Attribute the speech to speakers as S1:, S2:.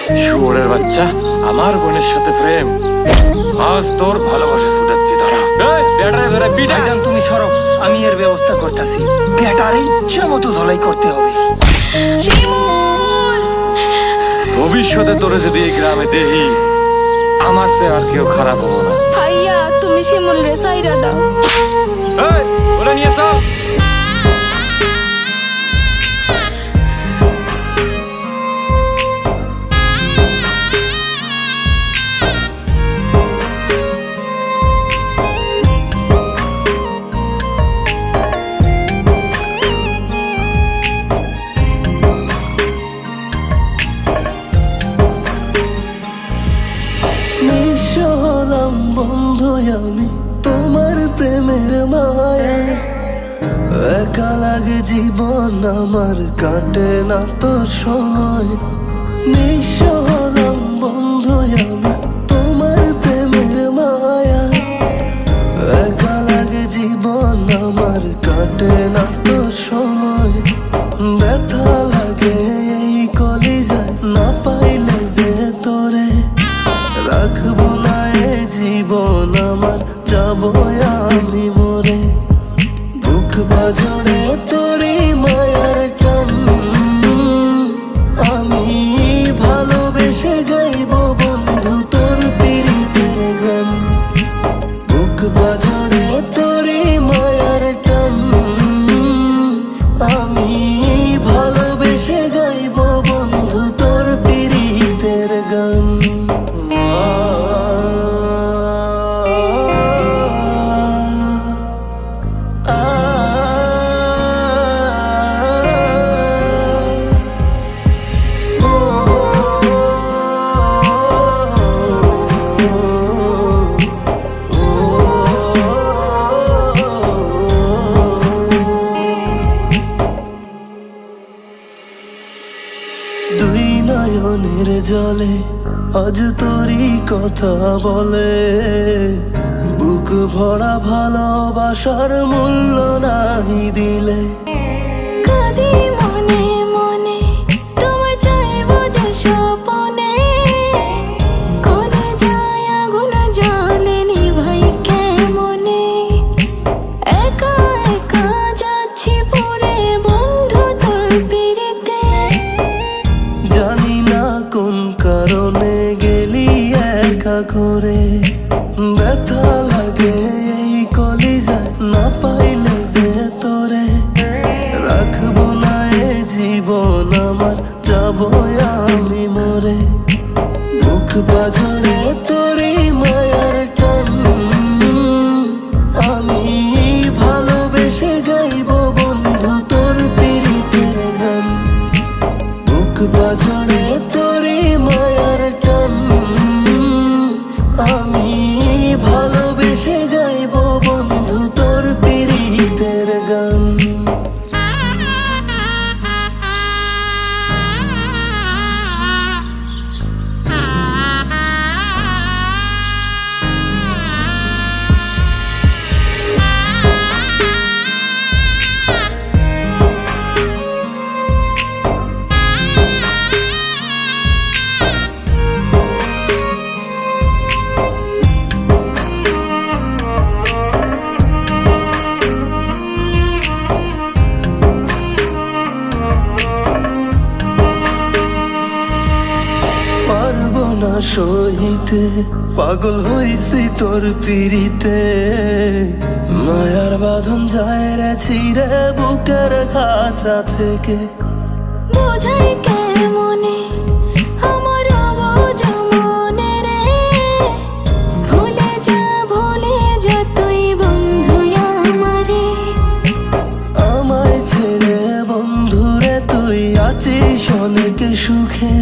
S1: শুয়োরের বাচ্চা, আমার বোনের সাথে প্রেম, আজ তোর ভালোবাসা ছুটাচ্ছি ধরা। এই ব্যাটারে ধরে পিটা।
S2: ভাইজান তুমি সরো, আমি এর ব্যবস্থা করতেছি। বেটার ইচ্ছা মতো ধলাই করতে হবে।
S1: ভবিষ্যতে তোরে যদি এই গ্রামে দেহি, আমার সে আর কেউ খারাপ হবো না।
S3: ভাইয়া তুমি শিমুল রে সাইরা দাও।
S1: এই ওরা নিয়ে চল।
S4: হলাম বন্ধু আমি তোমার প্রেমের মায়া, একা লাগে জীবন আমার, কাটে না তো সময়। নিঃস্ব হলাম বন্ধু আমি তোমার প্রেমের মায়া, একা লাগে জীবন আমার, কাটে না তো সময়। ব্যথা লাগে এই কলিজায়, না পাইলে যে তোরে রাখবো না এ জীবন আমার, যাবো আমি মরে। বুক বাজরে তোরই মায়ার টান, আমি ভালোবেসে গাইবো বন্ধু তোর পীড়িতের গান। বুক বাজরে তোরই মায়ার টান, আমি ভালোবেসে গাইবো বন্ধু তোর পীড়িতের গান। দুই নয়নের জলে আজ তোরই কথা বলে, বুক ভরা ভালোবাসার মূল্য নাহি দিলে।
S3: কাঁদি মনে মনে তোমায় চাইবো যে স্বপনে, কোনে যায় আগুন জ্বলে নিভাই কেমনে। একা একা যাচ্ছি পড়ে বন্ধু তোর পিড়িতে,
S4: জানি না কোন কারণে গেলি একা করে। ব্যথা লাগে এই কলিজায়, না পাইলে যে তোরে রাখবো না এ জীবন আমার, যাবো আমি মরে। বুক বাজরে তোরই মায়ার টান, আমি ভালোবেসে গাইবো বন্ধু তোর পীড়িতের গান। বুক বাজরে তোরই মায়ার টান, আমি ভালোবেসে গাইবো বন্ধু তোর পীড়িতের গান। পারবো না সইতে, পাগল হইছি তোর পিড়িতে। মায়ার বাঁধন যায় রে ছিঁড়ে বুকের খাঁচা থেকে।
S3: বোঝাই কেমনে আমার অবুঝ মনে রে, ভুলে যা তুই বন্ধু আমারে।
S4: আমায় ছেড়ে বন্ধুরে তুই আছিস অনেক সুখে।